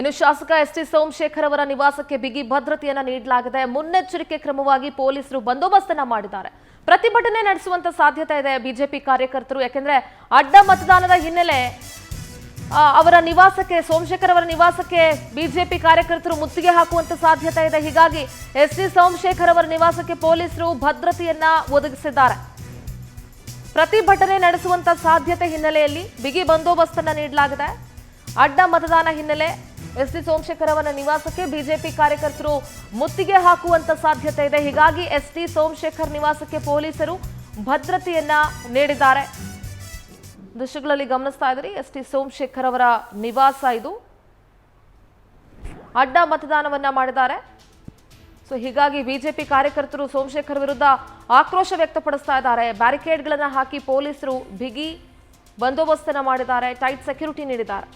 ಇನ್ನು ಶಾಸಕ ಎಸ್ಟಿ ಸೋಮಶೇಖರ್ ಅವರ ನಿವಾಸಕ್ಕೆ ಬಿಗಿ ಭದ್ರತೆಯನ್ನ ನೀಡಲಾಗಿದೆ. ಮುನ್ನೆಚ್ಚರಿಕೆ ಕ್ರಮವಾಗಿ ಪೊಲೀಸರು ಬಂದೋಬಸ್ತನ್ನ ಮಾಡಿದ್ದಾರೆ. ಪ್ರತಿಭಟನೆ ನಡೆಸುವಂತ ಸಾಧ್ಯತೆ ಇದೆ ಬಿಜೆಪಿ ಕಾರ್ಯಕರ್ತರು. ಯಾಕೆಂದ್ರೆ ಅಡ್ಡ ಮತದಾನದ ಹಿನ್ನೆಲೆ ಅವರ ನಿವಾಸಕ್ಕೆ, ಸೋಮಶೇಖರ್ ಅವರ ನಿವಾಸಕ್ಕೆ ಬಿಜೆಪಿ ಕಾರ್ಯಕರ್ತರು ಮುತ್ತಿಗೆ ಹಾಕುವಂತ ಸಾಧ್ಯತೆ ಇದೆ. ಹೀಗಾಗಿ ಎಸ್ಟಿ ಸೋಮಶೇಖರ್ ಅವರ ನಿವಾಸಕ್ಕೆ ಪೊಲೀಸರು ಭದ್ರತೆಯನ್ನ ಒದಗಿಸಿದ್ದಾರೆ. ಪ್ರತಿಭಟನೆ ನಡೆಸುವಂತ ಸಾಧ್ಯತೆ ಹಿನ್ನೆಲೆಯಲ್ಲಿ ಬಿಗಿ ಬಂದೋಬಸ್ತನ್ನ ನೀಡಲಾಗಿದೆ. ಅಡ್ಡ ಮತದಾನ ಹಿನ್ನೆಲೆ ಎಸ್ಟಿ ಸೋಮಶೇಖರ್ ಅವರ ನಿವಾಸಕ್ಕೆ ಬಿಜೆಪಿ ಕಾರ್ಯಕರ್ತರು ಮುತ್ತಿಗೆ ಹಾಕುವಂತ ಸಾಧ್ಯತೆ ಇದೆ. ಹೀಗಾಗಿ ಎಸ್ಟಿ ಸೋಮಶೇಖರ್ ನಿವಾಸಕ್ಕೆ ಪೊಲೀಸರು ಭದ್ರತೆಯನ್ನ ನೀಡಿದ್ದಾರೆ. ದೃಶ್ಯಗಳಲ್ಲಿ ಗಮನಿಸ್ತಾ ಇದ್ರಿ, ಎಸ್ಟಿ ಸೋಮಶೇಖರ್ ಅವರ ನಿವಾಸ ಇದು. ಅಡ್ಡ ಮತದಾನವನ್ನ ಮಾಡಿದ್ದಾರೆ. ಸೊ ಹೀಗಾಗಿ ಬಿಜೆಪಿ ಕಾರ್ಯಕರ್ತರು ಸೋಮಶೇಖರ್ ವಿರುದ್ಧ ಆಕ್ರೋಶ ವ್ಯಕ್ತಪಡಿಸ್ತಾ ಇದ್ದಾರೆ. ಬ್ಯಾರಿಕೇಡ್ಗಳನ್ನ ಹಾಕಿ ಪೊಲೀಸರು ಬಿಗಿ ಬಂದೋಬಸ್ತನ್ನ ಮಾಡಿದ್ದಾರೆ, ಟೈಟ್ ಸೆಕ್ಯೂರಿಟಿ ನೀಡಿದ್ದಾರೆ.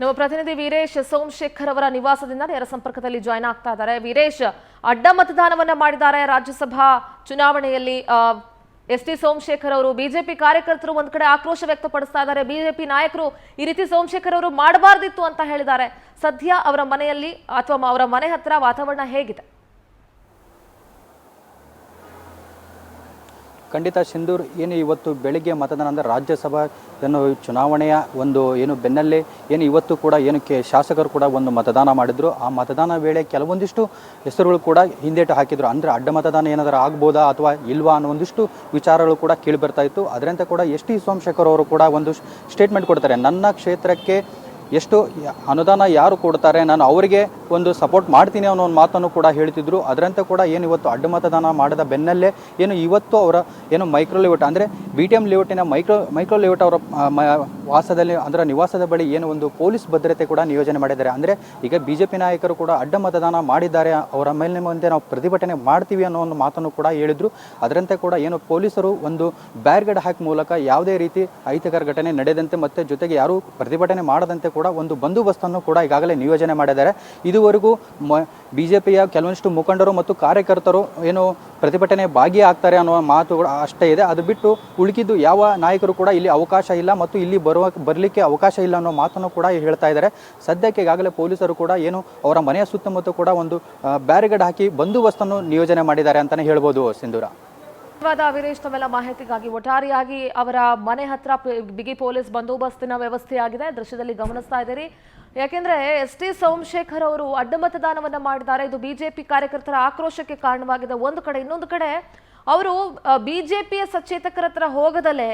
ನಮ್ಮ ಪ್ರತಿನಿಧಿ ವೀರೇಶ್ ಸೋಮಶೇಖರ್ ಅವರ ನಿವಾಸದಿಂದ ನೇರ ಸಂಪರ್ಕದಲ್ಲಿ ಜಾಯ್ನ್ ಆಗ್ತಾ ಇದ್ದಾರೆ. ವೀರೇಶ್, ಅಡ್ಡ ಮತದಾನವನ್ನ ಮಾಡಿದ್ದಾರೆ ರಾಜ್ಯಸಭಾ ಚುನಾವಣೆಯಲ್ಲಿ. ಎಸ್ಟಿ ಸೋಮಶೇಖರ್ ಅವರು, ಬಿಜೆಪಿ ಕಾರ್ಯಕರ್ತರು ಒಂದ್ ಕಡೆ ಆಕ್ರೋಶ ವ್ಯಕ್ತಪಡಿಸ್ತಾ ಇದ್ದಾರೆ. ಬಿಜೆಪಿ ನಾಯಕರು ಈ ರೀತಿ ಸೋಮಶೇಖರ್ ಅವರು ಮಾಡಬಾರ್ದಿತ್ತು ಅಂತ ಹೇಳಿದ್ದಾರೆ. ಸದ್ಯ ಅವರ ಮನೆಯಲ್ಲಿ ಅಥವಾ ಅವರ ಮನೆ ಹತ್ರ ವಾತಾವರಣ ಹೇಗಿದೆ? ಖಂಡಿತ ಸಿಂಧೂರ್, ಏನು ಇವತ್ತು ಬೆಳಿಗ್ಗೆ ಮತದಾನ ಅಂದರೆ ರಾಜ್ಯಸಭಾ ಚುನಾವಣೆಯ ಒಂದು ಬೆನ್ನಲ್ಲೇ ಇವತ್ತು ಕೂಡ ಶಾಸಕರು ಕೂಡ ಒಂದು ಮತದಾನ ಮಾಡಿದ್ರು. ಆ ಮತದಾನ ವೇಳೆ ಕೆಲವೊಂದಿಷ್ಟು ಹೆಸರುಗಳು ಕೂಡ ಹಿಂದೇಟು ಹಾಕಿದ್ರು. ಅಂದರೆ ಅಡ್ಡ ಮತದಾನ ಏನಾದರೂ ಆಗ್ಬೋದಾ ಅಥವಾ ಇಲ್ವಾ ಅನ್ನೋ ಒಂದಿಷ್ಟು ವಿಚಾರಗಳು ಕೂಡ ಕೇಳಿ ಬರ್ತಾ ಇತ್ತು. ಅದರಂತೆ ಕೂಡ ಎಸ್ ಟಿ ಸೋಮಶೇಖರ್ ಅವರು ಕೂಡ ಒಂದು ಸ್ಟೇಟ್ಮೆಂಟ್ ಕೊಡ್ತಾರೆ. ನನ್ನ ಕ್ಷೇತ್ರಕ್ಕೆ ಎಷ್ಟು ಅನುದಾನ ಯಾರು ಕೊಡ್ತಾರೆ, ನಾನು ಅವರಿಗೆ ಒಂದು ಸಪೋರ್ಟ್ ಮಾಡ್ತೀನಿ ಅನ್ನೋ ಒಂದು ಮಾತನ್ನು ಕೂಡ ಹೇಳ್ತಿದ್ರು. ಅದರಂತೆ ಕೂಡ ಇವತ್ತು ಅಡ್ಡ ಮತದಾನ ಮಾಡಿದ ಬೆನ್ನಲ್ಲೇ ಇವತ್ತು ಅವರ ಮೈಕ್ರೋ ಲೇಔಟ್ ಅಂದರೆ BTM ಲೇಔಟಿನ ಮೈಕ್ರೋ ಲೇಔಟ್ ಅವರ ವಾಸದಲ್ಲಿ ಅಂದರೆ ನಿವಾಸದ ಬಳಿ ಒಂದು ಪೊಲೀಸ್ ಭದ್ರತೆ ಕೂಡ ನಿಯೋಜನೆ ಮಾಡಿದ್ದಾರೆ. ಅಂದರೆ ಈಗ BJP ನಾಯಕರು ಕೂಡ ಅಡ್ಡ ಮತದಾನ ಮಾಡಿದ್ದಾರೆ, ಅವರ ಮೇಲೆ ಮುಂದೆ ನಾವು ಪ್ರತಿಭಟನೆ ಮಾಡ್ತೀವಿ ಅನ್ನೋ ಒಂದು ಮಾತನ್ನು ಕೂಡ ಹೇಳಿದ್ರು. ಅದರಂತೆ ಕೂಡ ಪೊಲೀಸರು ಒಂದು ಬ್ಯಾರಿಗೇಡ್ ಹಾಕಿ ಮೂಲಕ ಯಾವುದೇ ರೀತಿ ಅಹಿತಕರ ಘಟನೆ ನಡೆದಂತೆ ಮತ್ತು ಜೊತೆಗೆ ಯಾರೂ ಪ್ರತಿಭಟನೆ ಮಾಡದಂತೆ ಕೂಡ ಒಂದು ಬಂದೋಬಸ್ತನ್ನು ಕೂಡ ಈಗಾಗಲೇ ನಿಯೋಜನೆ ಮಾಡಿದ್ದಾರೆ. ಇದುವರೆಗೂ BJPಯ ಕೆಲವೊಂದಿಷ್ಟು ಮುಖಂಡರು ಮತ್ತು ಕಾರ್ಯಕರ್ತರು ಪ್ರತಿಭಟನೆ ಭಾಗಿಯಾಗ್ತಾರೆ ಅನ್ನೋ ಮಾತುಗಳು ಅಷ್ಟೇ ಇದೆ. ಅದು ಬಿಟ್ಟು ಉಳಿಕಿದ್ದು ಯಾವ ನಾಯಕರು ಕೂಡ ಇಲ್ಲಿ ಅವಕಾಶ ಇಲ್ಲ ಮತ್ತು ಇಲ್ಲಿ ಬರಲಿಕ್ಕೆ ಅವಕಾಶ ಇಲ್ಲ ಅನ್ನೋ ಮಾತನ್ನು ಕೂಡ ಹೇಳ್ತಾ ಇದ್ದಾರೆ. ಸದ್ಯಕ್ಕೆ ಈಗಾಗಲೇ ಪೊಲೀಸರು ಕೂಡ ಅವರ ಮನೆಯ ಸುತ್ತಮುತ್ತ ಕೂಡ ಒಂದು ಬ್ಯಾರಿಗೇಡ್ ಹಾಕಿ ಬಂದೋಬಸ್ತನ್ನು ನಿಯೋಜನೆ ಮಾಡಿದ್ದಾರೆ ಅಂತಲೇ ಹೇಳ್ಬೋದು. ಸಿಂಧೂರ, ಧನ್ಯವಾದ ವೀರೇಶ್ ತಮ್ಮೆಲ್ಲ ಮಾಹಿತಿಗಾಗಿ. ಒಟ್ಟಾರೆಯಾಗಿ ಅವರ ಮನೆ ಹತ್ರ ಬಿಗಿ ಪೊಲೀಸ್ ಬಂದೋಬಸ್ತಿನ ವ್ಯವಸ್ಥೆ ಆಗಿದೆ. ದೃಶ್ಯದಲ್ಲಿ ಗಮನಿಸ್ತಾ ಇದ್ದೀರಿ. ಯಾಕೆಂದ್ರೆ ಎಸ್ ಟಿ ಸೋಮಶೇಖರ್ ಅವರು ಅಡ್ಡ ಮತದಾನವನ್ನ ಮಾಡಿದ್ದಾರೆ. ಇದು ಬಿಜೆಪಿ ಕಾರ್ಯಕರ್ತರ ಆಕ್ರೋಶಕ್ಕೆ ಕಾರಣವಾಗಿದೆ ಒಂದು ಕಡೆ. ಇನ್ನೊಂದು ಕಡೆ ಅವರು ಬಿಜೆಪಿಯ ಸಚೇತಕರ ಹತ್ರ ಹೋಗದಲ್ಲೇ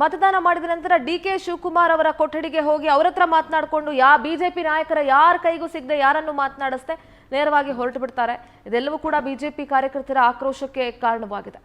ಮತದಾನ ಮಾಡಿದ ನಂತರ DK ಶಿವಕುಮಾರ್ ಅವರ ಕೊಠಡಿಗೆ ಹೋಗಿ ಅವ್ರ ಹತ್ರ ಮಾತನಾಡಿಕೊಂಡು ಬಿಜೆಪಿ ನಾಯಕರ ಯಾರ ಕೈಗೂ ಸಿಗದೆ ಯಾರನ್ನು ಮಾತನಾಡಿಸ್ದೆ ನೇರವಾಗಿ ಹೊರಟು ಬಿಡ್ತಾರೆ. ಇದೆಲ್ಲವೂ ಕೂಡ ಬಿಜೆಪಿ ಕಾರ್ಯಕರ್ತರ ಆಕ್ರೋಶಕ್ಕೆ ಕಾರಣವಾಗಿದೆ.